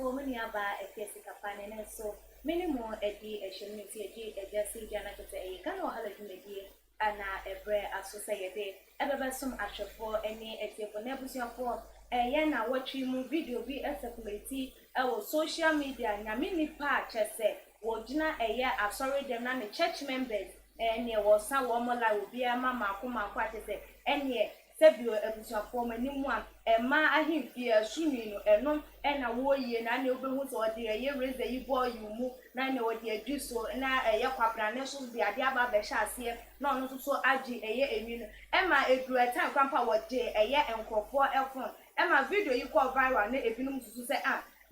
for many about a physical panel, so many more a day a community a just Jana to say, can no holiday and a bread as society, ever some action for any example, never for a yana watching video be a community, our social media, Namini patch, I say, Wojina a year, I'm sorry, them not the church members, and there was some woman like will be a mamma, Kuma, quite say, and yet. Sebio ebusuafo for many one ma ahimfie asumi no eno na wo ye na na obehu so ode ye raise yi boy you mu na na ode adu so na ye kwabra ne so de ade aba be hya ase na ono so agi eye enwi no ma edru etan kwampa wo de eye enkofo efon ma video yi ko viral na ebinum susu se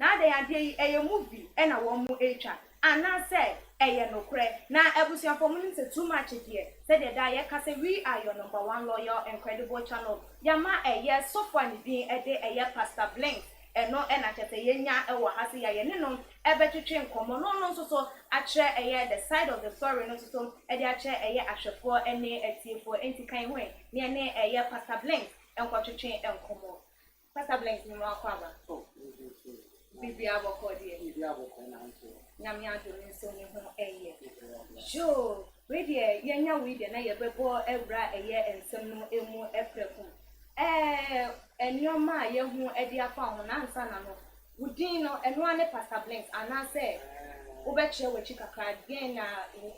na ade ade yi eye movie na wo mu etwa ana say eye no kre na ebusuafo mu nse too much here said that ye kase we are your number one loyal incredible channel yama eye software ni din ede eye Pastor Blink eno na chete ye nya ewo hase ya ye ne no ebetwetwe nkomo no so akre eye the side of the story no so ede akre eye ahwefo ene atiefo entikan ho ne ne eye Pastor Blink enkotwetwe nkomo Pastor Blink ni mo akwaba bibi aboko na nso nyame adoni so ni ho eye jo we dey yenya we dey na ye bebo ebra eye ensem no emu epreku enioma ye hu edi afa ho na nsa na no wudin no eno ane Pastor Blink ana say wo be kire wachi kakra gen na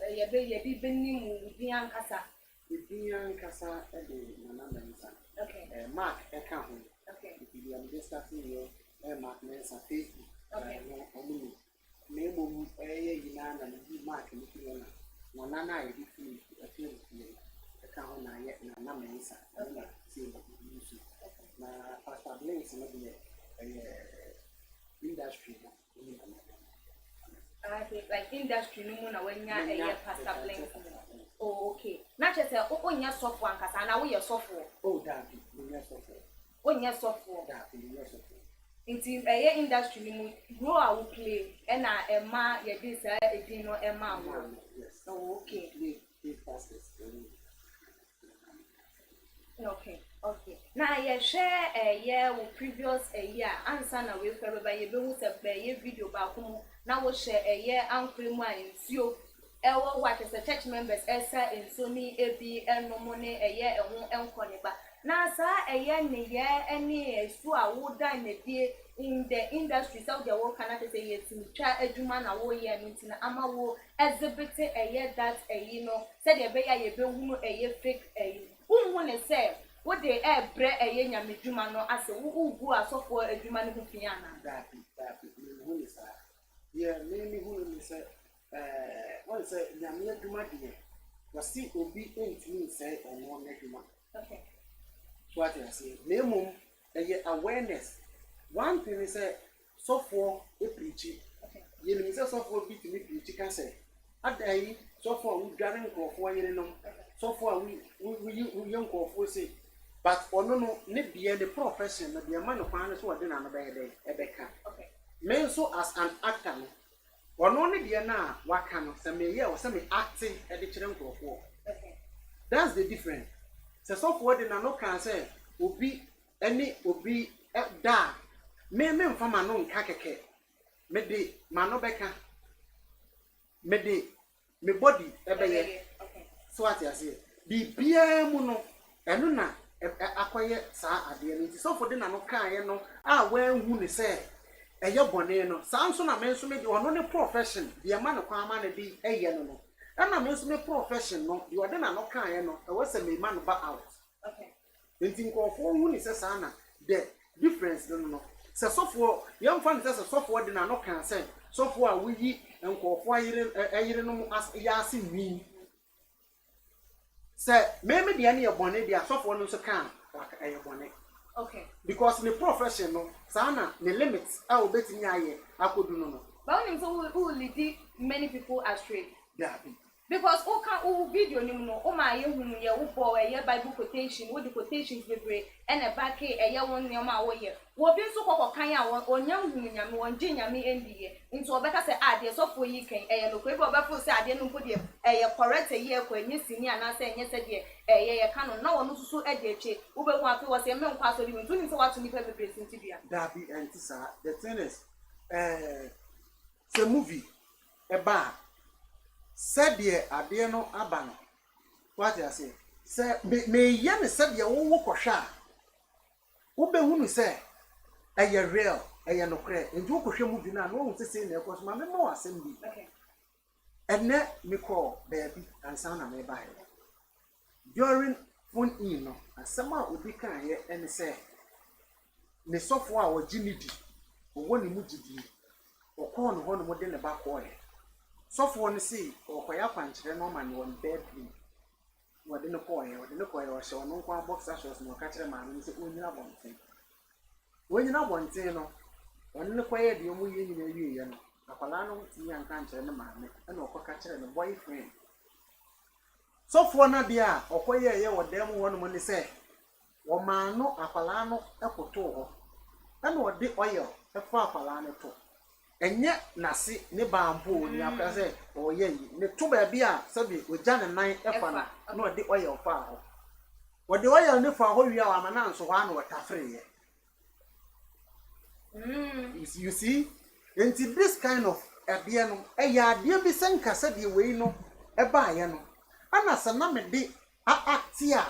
ye bi benimu wudin ankasa ede na na nsa okay mark eka ho okay we am just starting here mark mensa Facebook okay no omuni memo yina na di mark ni kiona na na ye di fi afiri eka ho na ye na mensa na see you na Pastor Blink no be industry like industry no na wanya eye Pastor Blink oh okay na chese onya software ankasa na wo ye software oh that be software onya software that be software inti eye industry ni mu grow a wo play na ema ye dey say edin no ema wo yes oh okay play passes okay na ye share ye wo previous year answer na we fe ba ye be hu se be ye video ba ko na wo share ye ankre mu a nsuo ewo what is the church members esa ensoni ebi enomo ne eye ehun enkone ba na sa eye ne ye eni esu a wo dan na die in the industry so the work cannot say yes twa adwuma na wo ye ntina ama wo exhibit eye that eye no said ye be ya ye be hu eye fake eye hu ne say wo de bre eye nyamedwuma no ase wo ugu asofo adwuma ne hu fia na that hu ne sa ye me hu ne say what say nyame adwuma de wasi obi entimi say ono na adwuma okay so what you say memum eye awareness one thing is so for a preaching okay ye me say so for bi timi preach can say adai so for we gathering for yin no so for we young for say but ono no ne bia the profession na bia man kwan so wode na no be ebeka okay me so as an actor no ono ne bia na waka no say me ye o say me acting e de kire nkofo okay that's the difference so for de na no can say obi any obi da me mfama no nka keke me de mano beka me de me body ebeye okay so what you say bibia mu no eno na akoye saa ade no nti so for de na no kan ye no a wanhu ne se eye bone no saa nso na me nso me de ono ne profession de ma no kwa ama na di eye no no na me nso me profession no de ode na no kan ye no e wose me ma no ba out okay nti nkofo hu ne se saa na the difference no se sofo yam fan se sofo de na no kan se sofo a wuyi nkofo ayire no as ya ase nwi se me de ane ye bone de sofo no so kan aye bone okay because the profession no sana the limits a obetini aye akodu no but when who lead many people astray yeah because o video ni no o ma ye hunu ye wo bo ye bible quotation wo the quotations bebre and a back ye won ne ma wo ye wo bi nso kokokan a onya hunu nyame won je nyame endiye nti obeka se ade so for yi kan no ko bi obefo se ade no mpodi correct ye ko enye sini ana se enye se de ye kanon na wo no susu ade eche wo be hu afi wo se me nkwa so bi ntu ni se watu ni pe bebre sinti bia that be antisa the thing is se movie eba said ye ade no aba no what you say se me ye ne said ye wo kwhwa wo be hunu se eye real eye no kre nti wo kwhwa movie na no wo sese na ekos ma me mo asem bi Okay. ene me call baby ansa na me ba during phone in no asema obi kan ye ene se ne sofo a wo gimidi wo ne mu gidi okọ no ho no mo de ne ba ko ye sofo no si okoya kwankyere no ma ne won bedroom wo de ne ko ye wo hye no kwa boxer shorts no ka kire ma no se onyina bonten no won ne koye de omu ye nyina wie ye no akwala no ti yan kan kyere ne ma me na okoka kire ne boyfriend sofo na de a okoye ye wo dem wo no mo ne se wo ma no akwala no ekoto ho na wo de oil efa akwala no to enye nasi ne bambo ni akra se oye yi ne to ba bia sabi oja ne nan efa na na odi oil fa ho odi oil ne fa ho wi a ma na nso ho ana watafre ye you see and this kind of ade no eya ade bi senka sabi we no eba ye no ana sana me de atia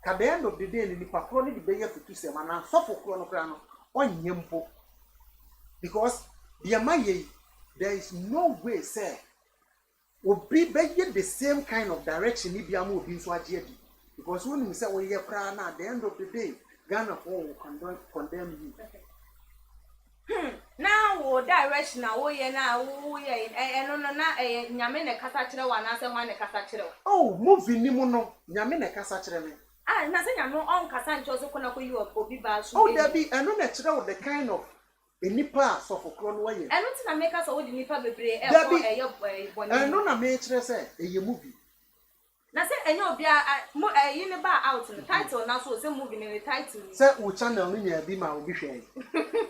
ka the end of the day ni nipa kro ne de be ye fitu se ma na sofo kro no kra no onye mpo because there is no way say obi be the same kind of direction ni bia mo obi so age adi because when you say we ye kra na at the end of the day Ghana for will condemn you. Now wo direction na wo ye na wo ye no na nyame ne kasa kire wa na se ho ne kasa kire wa oh movie ni mu no nyame ne kasa kire me na se nyame on kasa ncho so kona ko yi obi ba so oh there be eno na kire wo the kind of enipa sofokro no waye eno ti na make us wo di nipa bebre e ko eyo boni eno na me kire se eye movie na se enyo obi a yi ne ba out no title na so se movie ne title ni se wo channel no nya bi ma obi hwe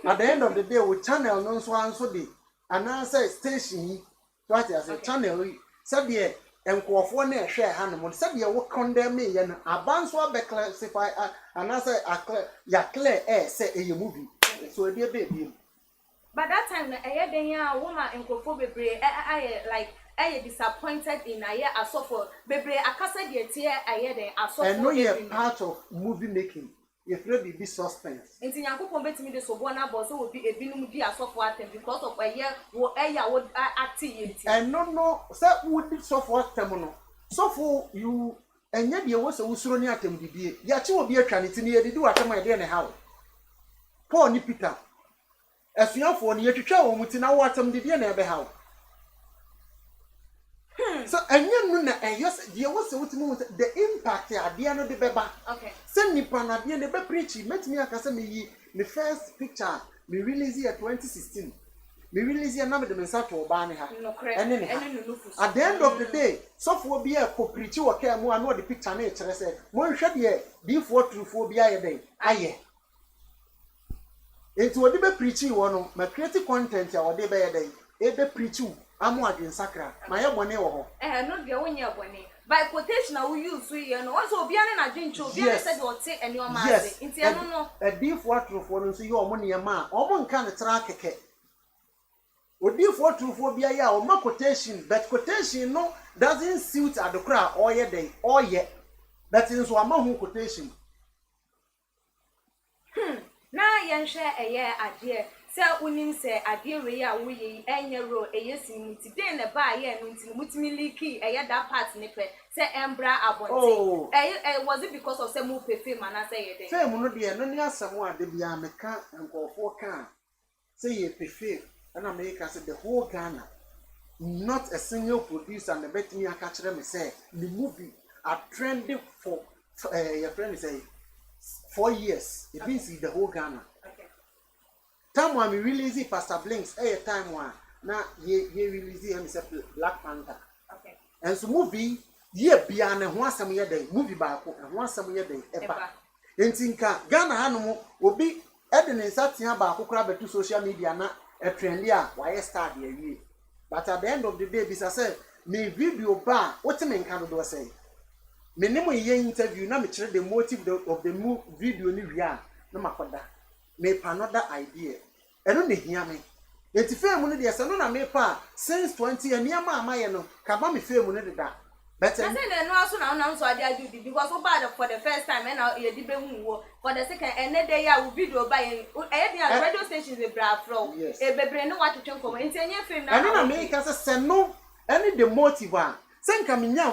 at the end of the day wo channel no so anso de ana say station yi what you say channel se de enkofo na ehwe ha no se de wo condemn ye no abanso be classify ana say ya clear say eye movie so e dey be but that time na eye den ya woman enkofo bebre like I disappointed in a year as for bebre akasa de tie aye den aso and no ye part of movie making if no be suspense enti yankopon betimi de so bo na bo so obi ebinum di aso for atem because of aye wo eya wo ati yenti and no say would so for atem no so for you enye de wo se usuro ni atem didie ya che obi atwa ne tini ye didi watem e de ne hawo Paul ni Peter asuafo ni yetwetwa wo muti na wo atem didie na ebe hawo so enye nu na eyos de wo se wutimi the impact ade no de beba okay se nipa na de ne be preach metimi akase me yi the first picture me release year 2016 me release year na me de mensa to oba ne ha ene ne at the end of the day so for be a ko preach wo ka mu anu the picture na e kire se mo hwe de before true bi aye den aye enti wo de be preach wo no ma create content ya wo de be ye den e be preach amu adwen sakra ma ye bone wo ho no de wonye bone by quotation na we use here no so obi ane na dwen cho obi ane said o te eni o ma ase nti eno no edifo atrofo no so ye o mo ne ma o mo nka ne tra keke odifo atrofo bia ya o ma quotation but quotation no doesn't suit adokra or ye den or ye that is so ama hu quotation na ye nhwe eye ade se unim se ade we ya wo ye enye ro eyesi muti den na ba ye no nti mutimi liki eye that part ne pe se embra abonte was it because of se mu pe fame na say ye den fame no de no ni asem ade bia meka enkofo ka say ye pe fame na make us the whole Ghana not a single producer and bet me aka kire me say the movie are trending for your friend say 4 years it means the whole Ghana. Time when we release Pastor Blinks, time one na ye release him say Black Panther. Okay. And so movie ye bia na ho asem ye den movie ba ko ho asem ye den eba. Entinka Ghana hanom obi e de ne nsatia ba akokora betu social media na e trendy a why start dey wie. But at the end of the day bisa say me video ba what me nka do say. Me nemo ye interview na me kire the motive of the video ni wi a na makoda. Me another idea. Eno ne hia me enti fame no de ese no na me pa since 20 years niam amaye no ka ba me fame no de da better I say no aso na una so ade do because so bad for the first time and now you dey be hu for the second and day ya we video by e dey radio stations we bra from e bebre no wa twetwe nkom enti enye fame na eno na me ka se no any the motive a senka menya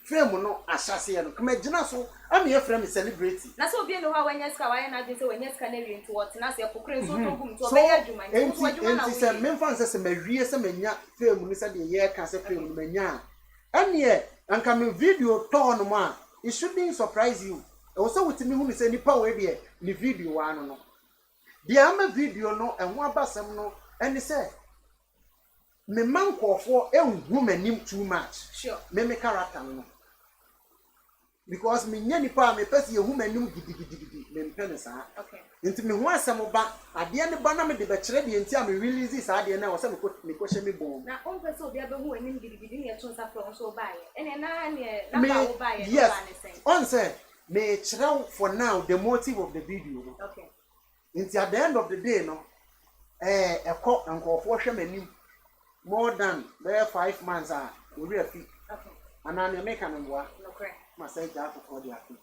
fame no ahyase no kuma gina so am ye frame celebrity na so obi no ha wanya ska wa na dey say wanya ska na wi nti what na se kokre so to gum to be ya dwuma nti so dwuma na enti se me fan se mawie se menya fame ni se de ye ka se fame no menya ane anka me video to no ma it shouldn't surprise you e wo se wutimi hu ni se nipa we de ni video wa no de am video no e ho abasem no ene se me mankofo enhu manim too much sure me character no because me nya nipa me pese ehu manim gidigidi me mpene sa okay nti me ho asem ba ade ne ba na me de be kire de nti a me release sa ade na wo se me ko hye me bom na on pese obi abehu anim gidigidi ne to nsa from so bae ene na ne na ba wo bae yes on say me kire for now the motive of the video no okay nti at the end of the day no ekọ nkofo hwe manim more than 5 months we afi okay anani make an mwa no correct ma say ja for the afi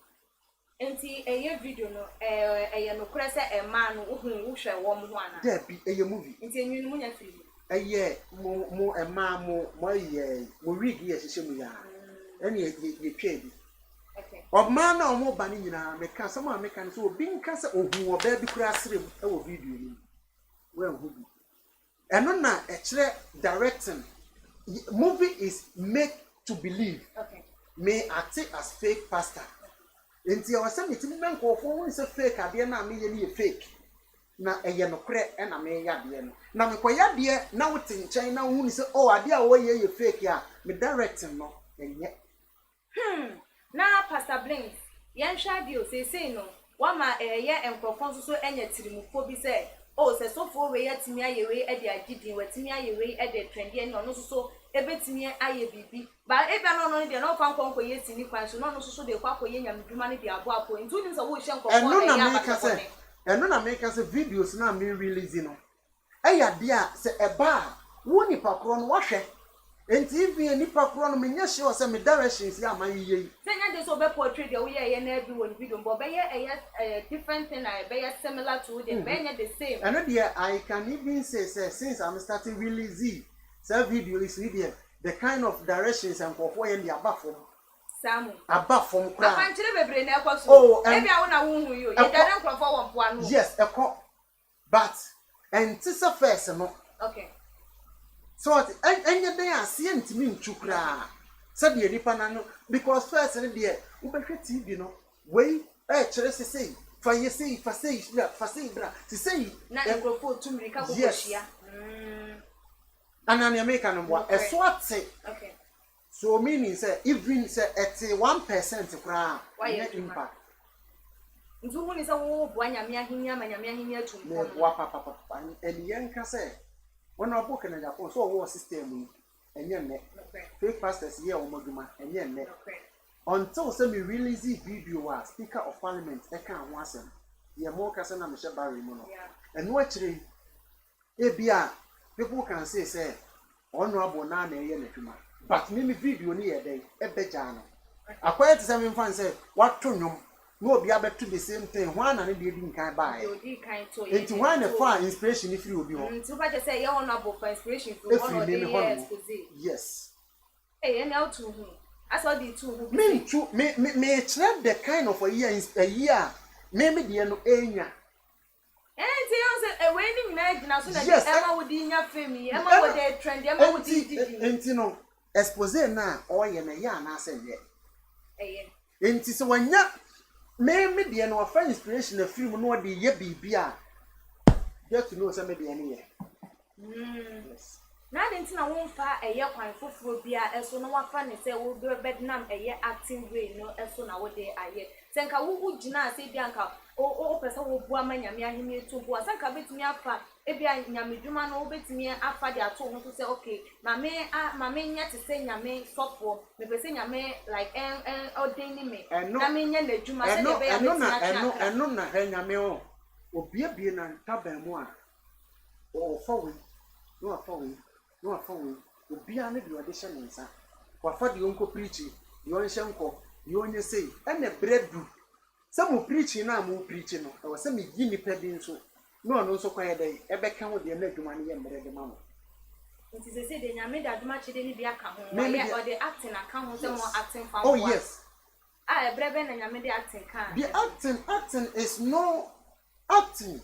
enti eye video no eye no kure se e ma no uhun wo hwe wo mo ho ana there be eye movie enti enyu mu nya film eye mo e ma mo ye mo wig ye hye mu ya eni ye twa bi okay obma na omo ba ni nyina me ka some me kan so obi nka se ohu oba bi kura asrem e wo video ni we hu bi eno na e kire directing movie is make to believe okay me act as fake pastor enti I was saying it me nkofo won say fake ade na me ye ni fake na eye no kre na me ya de no na me koya de na wote nchen na hu ni say oh ade a wo ye fake ya me directing no enye na pastor Blink yen hwa dio say no wa ma eye enkrofo so enye tirimufo bi say oh se so for we yatimi ayewe e de agidin watimi ayewe e de trendy en no so ebetimi aye bibi ba ebia no de no fa nkonko yesi ni kwan so no so de kwa koye nyamdwuma ne de abo apo ntu ni so wo hye nkofo eno na make say videos na me release no eya de a se eba wo ni pakro no wo hwe enti even ni pakro no me nya sure say me directions ya man yiye senya de so be portray de wo ye na every one video but be ye different thing na be similar to them be the same and there I can even say since I'm starting release self video is really the kind of directions and for in the above from Samu above from crowd afanchire bebre na ekoso oh e bia wo na wo hu yo ye dare nkrofo wo mpo anu yes eko but and this first no okay so enya dey ase ntimi nchukra said the nipa na no because first in there we be TV no we kire say fa ye say fa say bra say na nkrofo tumrika ko koshia anani America no boa eso ate okay so meaning say even say at 1% kra impact nzu hu ni say wo bo anyame ahinya manyame ahinya tumpo no wa papa eniyen ka say when we book na Japan so wo system enye ne fake pastors here o moduma enye ne until say me release video wa speaker of parliament e kan ho asem ye mo ka say na me she barry mo no eno akire e bia people can say honorable na na eye natuma but me video ni ye dey e beja no akwai te say me fan say what to nyom no obi abeto the same thing why na ne dey di nkan ba odi kan to ye enti why na fan inspiration if you obi ho nti ba je say ye honorable for inspiration for one of the years yes eh any out to hu as all the two hu me chere the kind of a year me dey no enya enti you say we ni nyina gina so na ema wo di nya fame ema wo dey trend ema wo di enti no expose na oye na ya na ase ye enti so wanya me dey no fa inspiration na film no dey ye bibia get to know say me dey any ye yes na de ntina won fa eye kwan foforo bia eso no wafa ne say wo bednam eye acting way no eso na wo dey aye senka wo gina ase bia nka o pesa wo bua manyame ahimi etu bua senka betimi afa e bia nyame dwuma no wo betimi afa de ato ho so say okay mame nya te say nyame sofo me pese nyame like ordaining me na me nya na dwuma say de be ya betimi eno na he nyame o obiebie na ntaban mu a or forward, no forward, no forward, would be an addition, sir. For the uncle preaching, the only shanko, you only say, and a bread do. Some will preaching now, more preaching, or some guinea pedding so. No, so quiet day, ever come with the neck money and bread the mamma. It is a say they made that much didn't be a come maybe or the acting account some more acting for. Oh, yes. I Breben and I made the acting can. The acting is no acting.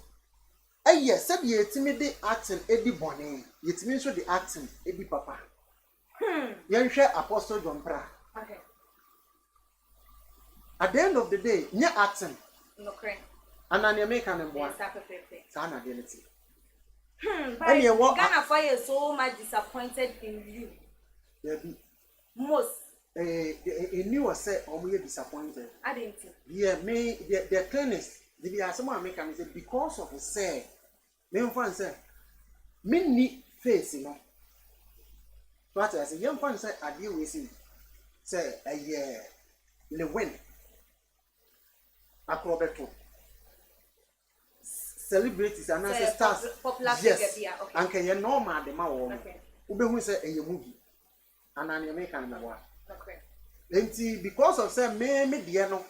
Yes, said ye timid acting, Eddie Bonnet. It means the acting, Eddie Papa. Young share Apostle John Pra. Okay. At the end of the day, near acting. No crane. And an American and one. Sana ability. But Ghana Fire is so much disappointed in you. Most. You say, or we are disappointed. I didn't. Yeah, me, the clinics, the Asama American say, because of the say, me fan say, me need face, you know. But as a young fan say, I deal with him. Say, a year, the win. Acrobato. Celebrities and stars. Popular yes. Figure, okay. And can you know, madam, okay. Ube who say a movie. And an American one. Okay. Because of say me dear no.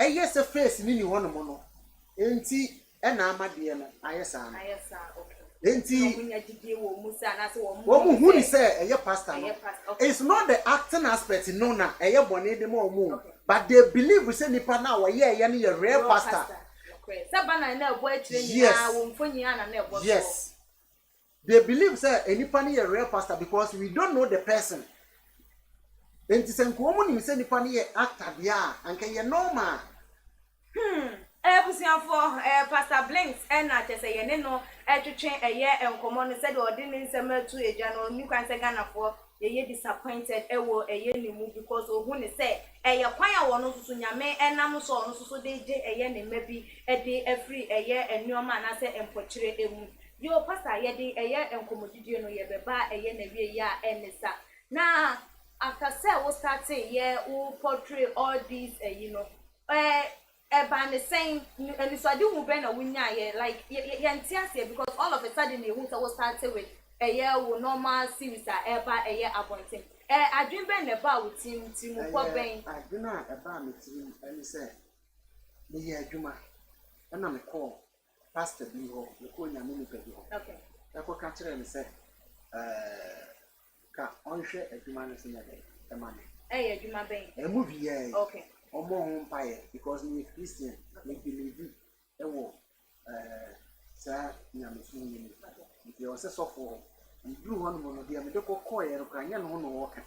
Yes, a face in any one mono. Enti, and I'm a dear no. Yes, okay. Enti, what who say a pastor? It's not the acting aspect, no, na a bonnet the more moon. But they believe we say Nipa now, a rare pastor. Yes. They believe say any pani a real pastor because we don't know the person. And it's a common say any pani actor yeah and can you normal. For Pastor Blinks and I just say no to train a year and common said or didn't summer to a general new can say Ghana for a year disappointed a year move because of when they say a choir one of Sunyame and I'm so they a year maybe a day every a year and your man I say and portray a your pastor a year and commodity no ye beba a year and sa now after say we start say yeah we portray all these you know by the same and so I do ben a winner like yantiasia because all of a sudden they won't start with a year will normal series ever a year appointing. I dream ben about team what ben. I do not about me team and say the year Juma and I'm a call Pastor Biho, the Queen and Mini Pedio. Okay. I could catch her and say, can onshare a human a money. A Juma Ben. A movie, yeah. Okay. Or more umpire because me Christian, me believe it. A war, sir, Yamusun. If you are so for you blew one of the American coy or Canyon on walker.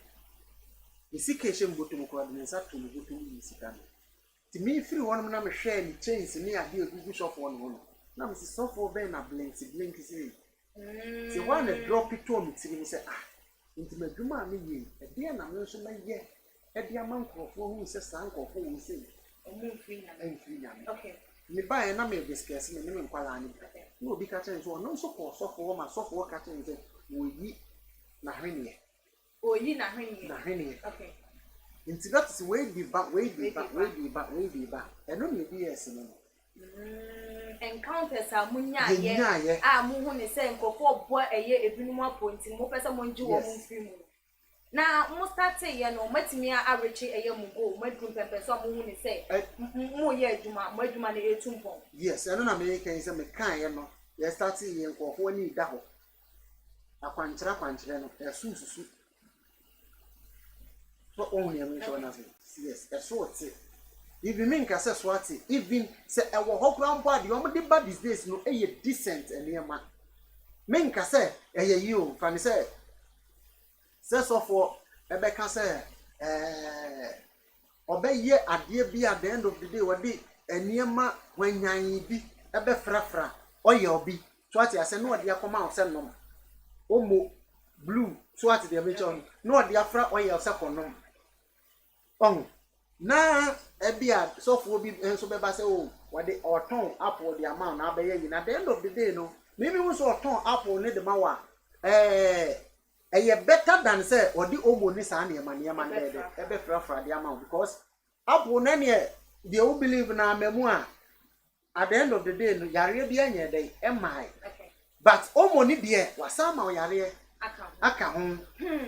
The situation go to Mukwadness up to the good to me, if you want to share any change in the idea of Bishop one. Now, Mrs. Software Ben a blink, say, the one that drop it to me, say, into my Juma, me, a dear, and I'm also my year, a dear monk of who says, uncle, who will say, and free. Okay. Me buy a number of discuss in the name of Palani. You will be catching so no support software, my software catching it, will ye Nahrini. Oh, ye Nahrini. Okay. Into that's way be back, way be back. And only be yes. Encounters are munya ye muhu ne say nkofo bo eye ebinum aponti mo pese mo nji wo mo film na mo start ye no matimi areche eye mu go madrum pepe so mo hu ne say mo ye adwuma mo adwuma na etumpon yes eno na me kan say me kan ye no ye start ye nkofo ni da ho akwankyere no esususu so on ye me so na say yes eso oti even me nka say so ati even say e wo ho kran po ade o de bad these days no e ye decent eniema me nka say e ye yi o fa ni say so for e be ka say obeye ade bi at the end of the day we de eniema wanyan bi e be frafra oye obi so ati ase no de akoma o say no omo blue so ati de mention no de afra oye o say konom on na ebia so for bi enso beba say oh what the oton apple the amount na be yi na the end of the day no maybe we so oton apple ne de mawa eye better than say or the omo ni sa na man na de e be fra the amount because apple na ne they will believe na memu a at the end of the day no yare bi anya dey e mai but omoni de wasama oyare aka ho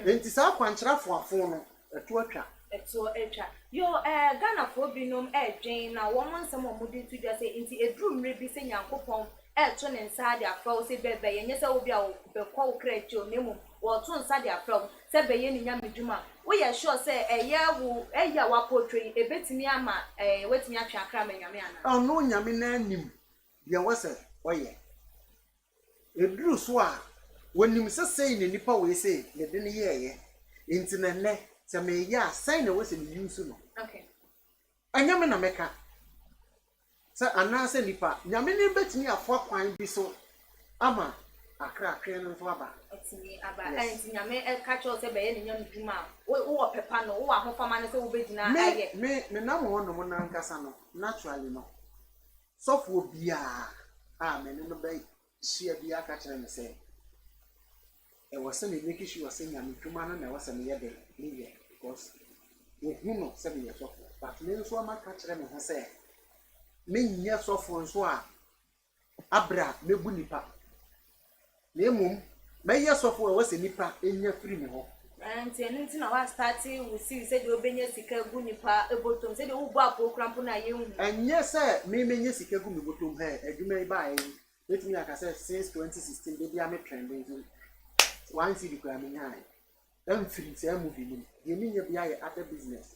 enti sa kwankyerafo afo no eto atwa yo Ghana for binom dwen na wo monsem omudi to just say nti edru mre bi se Nyankopon to ne nsa de afro se bebe yenye se obi a be kwa ukrachi o nemu wo to nsa de afro se be ye ni nyamedwuma wo ye sure se eya wa portray ebetimi ama wetimi atwa akra manyame ana no nyame na anim de wose oye edru so a wonim se sei ne nipa we sei ne de ne yeye enti na ne se me ya sai na wose ne use no okay anyame na meka sa anase nipa nyame ne betimi afo kwan bi so ama akra akra no so aba etimi aba enti nyame catch us se be ye ne nyamedwuma wo pepa no wo ahofama ne se wo bedina aye me na mo no mo na nkasa no naturally no sofo bia me no be shia bia ka kire me se e wose me make sure wose nyamedwuma no na wose me ye de liye because wo hu no se be ye sofo but me nso ama ka kire me ho se me nya sofo nso a abra mebu nipa na emum me ye sofo e wose nipa enya free me ho anti enti na wa start we see say de obenya sika gu nipa ebotom say de wo bo apokrampo na ye hu enye say me menye sika gu me botom he adwuma ba yi letimi aka say since 2016 dey bia me trending one city kwa me nyai am free say movie ni ye menye bia ye other business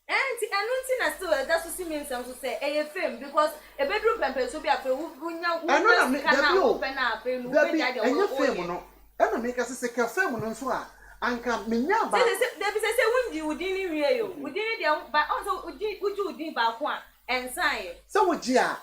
anti anunti na still that so see me some so say e fame because e bedroom pempe so bia fe wo nya wo na open na afa no we dia de enye fame no e na make say ka fame no so a anka menya ba they be say wundi udini wie yo udini de ba also udini ba ko a ensan ye so wogi a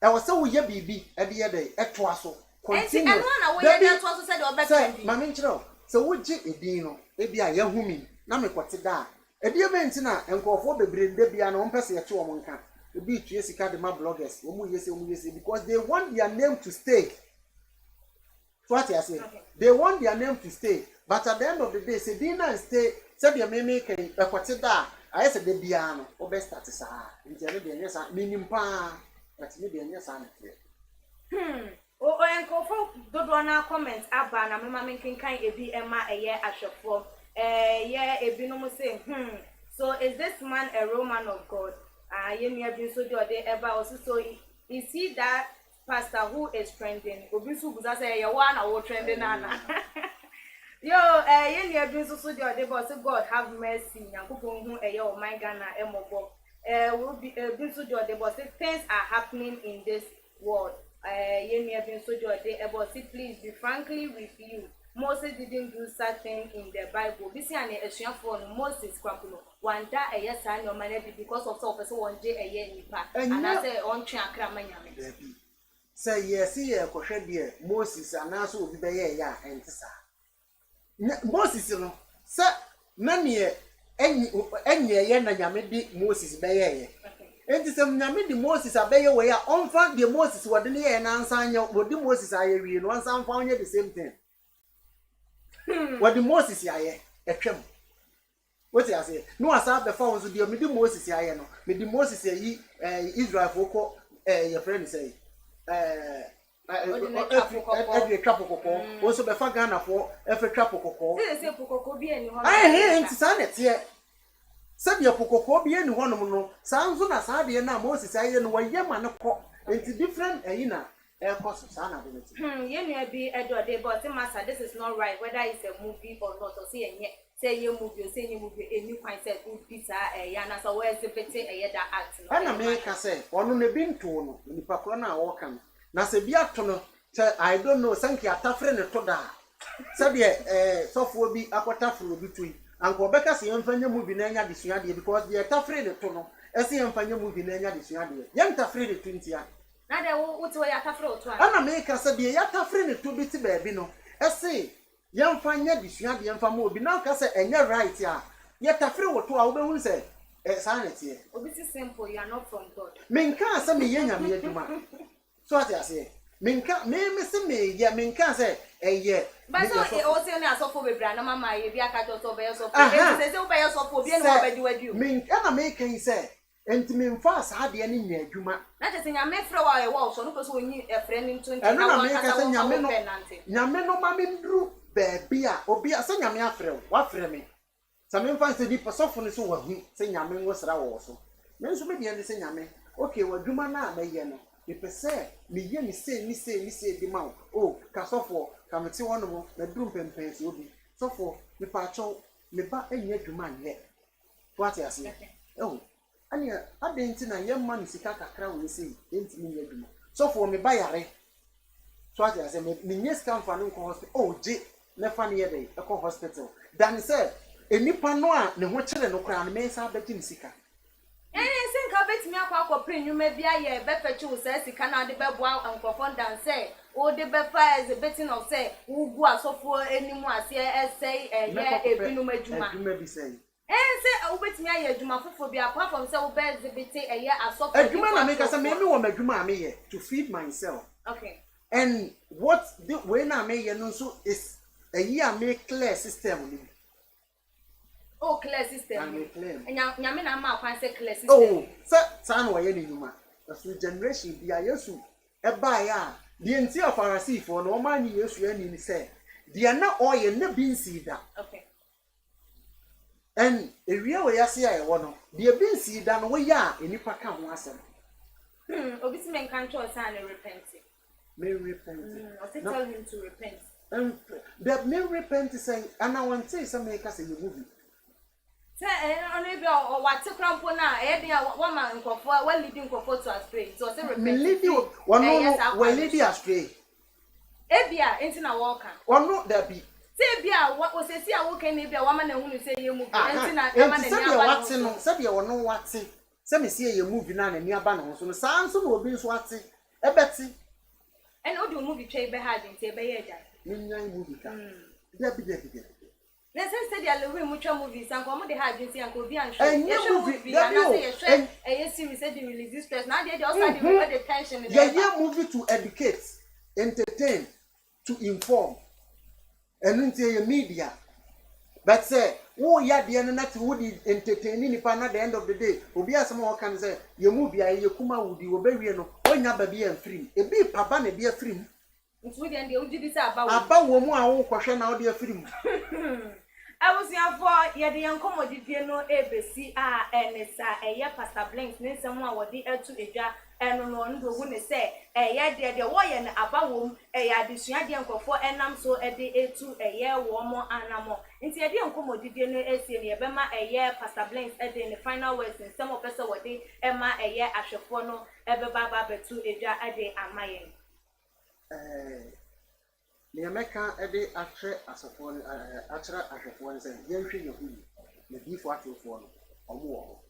e wo se wo ye bibi e de ye de etoa so continue enti na wo ye de etoa so say de obetrend ma me nkyerɛ so wogi edin no e bia ye humi na me kwete da e de event na enkofo bebre nde bia na wo mpese ye che wo nka e bi tue sika de ma bloggers wo mu yese because they want their name to stay. So what I say, they want their name to stay, but at the end of the day, say dinner stay. Say the me make a quantida. I said the piano or best start to say. Instead of the yes, meaning pa. That's maybe a yes answer. Oh, enko for do na comment aba na mama making kind ebi ema eye ashofo. Yeah, ebi no mo say, So is this man a Roman of God? Yemi abi so do they ever also so is he that pastor who is trending? Obisu buza say you one or trending nana. Yo, yeni abi so do but say God have mercy. Nyankopon hu eye o my Ghana emobo. Will be bisu do but say things are happening in this world. Yeni abi so do but say please be frankly with you. Moses didn't do something in the Bible. This year, a for Moses Crapulo. One day, a yes, I know my because of so one day a year nipa. And I say on train cramanya. Say yes, here, Koshe dear, Moses and also be there, ya and sa. Moses, you know, sir, none any yen and Yamedi Moses Baye. And to some Yamedi Moses a Baye way, on found the Moses were the near and answer your what the Moses I read once I'm found the same thing. What the Moses ya a trim. What I say? No, I saw the phones with the Moses ya no. With the Moses Israel for your friend say. Every couple cocoa, also the Fagana for every couple cocoa. I hear him to sign it here. Said your cocoa be any one no. Sounds on a side and now Moses I know why Yaman into different air cost of sanability. Yeni be Edward de but master, this is not right, whether it's a movie or not, or say yet say you movie, say you movie, a new concept would be a yana, so where's the petty a yet act. And America say, one on the bin to the Pacona walking. Nasebiatono, I don't know, thank you, a tough friend to da. Said soft will be aquatafro between Uncle Becca's young family movie Nanya Disuadi because they are tough friend to know, as the young family movie Nanya Disuadi. Young tough friend 20. Now, what's why I have to and America said, be a yata friend to be Tibino. I say, young fine Disuadi and Famu be now cast and you're right, ya. Yet a free or 2 hours say, a sanity. Oh, this is simple, you are not from God. Minka, some young and so what I say, Minka, me, ya Minka say, a year. But so it also has for the brand, Mamma, if you are cut off over yourself, says, obey yourself for being over you. Minka, American say, enti me mfa saa de ne nya adwuma na je se nyame frɛ wa ye wo so no pɛ so onyi efrɛ ni nto nti ɛno na wa me ka kasa sɛ wo nyame no penante nyame no ma me nduru baabi a obi a sɛ nyame afrɛ wo wafrɛ me sɛ me mfa sɛ di pasɔfo no so wahu sɛ nyame ngo sra wo so me nso me de ne sɛ nyame okay wadwuma na mɛyɛ no mepɛ sɛ meyɛ ne sei di ma wo o kasɔfo ka mete hɔ no mo na duru mpɛmpɛn so obi sɔfo mepa akyɛw me ba anya adwuma nyɛ what you say oh ani adenti na yemma ni sika kakra wo sei enti ni nya adwuma sɔfo me ba yare so what you say me nye sika mfa no nkɔ hospital oh je na fa ne yɛ dɛ ɛkɔ hospital dan sɛ enipa no a ne ho kyerɛ no kora no me nsa abɛgye ni sika senka betimi akwa pre nwuma bia ye befechi wo se sika na de beboa ankofo dan se o de befa as a betting of say wo gu asofo enimu ase esei ye ebinum adwuma bi sei se wo betimi aye adwuma fofo bia apart from say wo be exhibit eye asofo adwuma na me ka say me wo madwuma a me ye to feed myself okay and what the way na me ye no so is a year make clear system ni oh clear system nyame na ma kwan say clear system oh sa na waye ni nyuma so generation bia yesu e ba ya the enti of Pharisee for no man yesu ani ni say dia na oye na bi nsi da okay and ewie we yase a ewo no dia bi nsi da no we ya enipa ka ho asem obi si men kan cho say na repent me repent I tell him to repent that me repent say and I want say some make say you movie ono bi o wate krampo na e dia wa ma nkofo wa leading nkofo to astray so say repent me lead you one no we lead astray e bia enti na walk one no that be say bia o se si a wo kan bia wa ma na hunu say ye movie enti na ma na ni aba wate no say bia wono wate say me see ye movie na ni aba no so no saa nso na obi nso wate e beti and o do movie twa be hard enti e be ye ja me nyan movie ka that be na say say dia lewe mu twa movies anko mo de hard enti anko obi an show ye movie that be e series say the release stress na dey also the tension in ye movie to educate entertain to inform and into your media but say wo ya de no na to wo di entertain ni pa na the end of the day obi asem wo kan say ye movie aye kuma wudi wo bewie no onya ba bi en free e bi papa na bi free mu ntu de ande ugidi say aba wo mu a wo kwohwe na wo de free mu abusiafo ye de yankomodidie no ebesi a enesa eye Pastor Blinks ne nsem a wodi atu edwa eno no ndo hu ne se eye de wo ye ne abawom eye adesua de nkofo enam so ede etu eye wo mo anamo nti ye de yankomodidie no esie ne yebema eye Pastor Blinks ede ne final words nsem opese wodi ema eye ahwefo no ebeba ba betu edwa ade amayen ne meka ede ahwe asofo achira ahwefo ne se yenhwe yehudi na bifo atofo no omo wo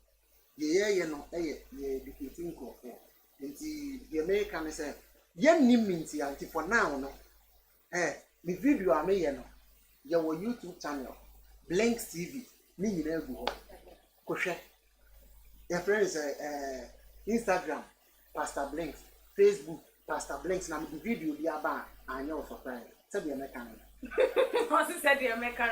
ye no ye dictating nkofo nti ye meka ne se ye niminti anti for now no the video ameye no ye wo YouTube channel Blinks TV ni nyina egu ho kohwe your friends Instagram Pastor Blinks, Facebook Pastor Blinks na the video bi aba anya surprise said the American What's said the American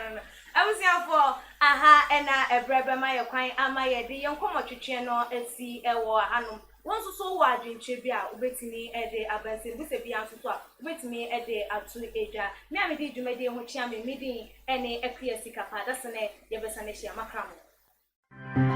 I was here for aha ena ebrebe ma ye kwan ama ye de yenkomo twetwe no asi ewo hanom won so wo adwentwe bi a obetimi ede abanse bu se bi anso so a obetimi ede atu edwa me amedi dwumadi ho chia me midin ene akuya sika pa da sene ye besane hia makramo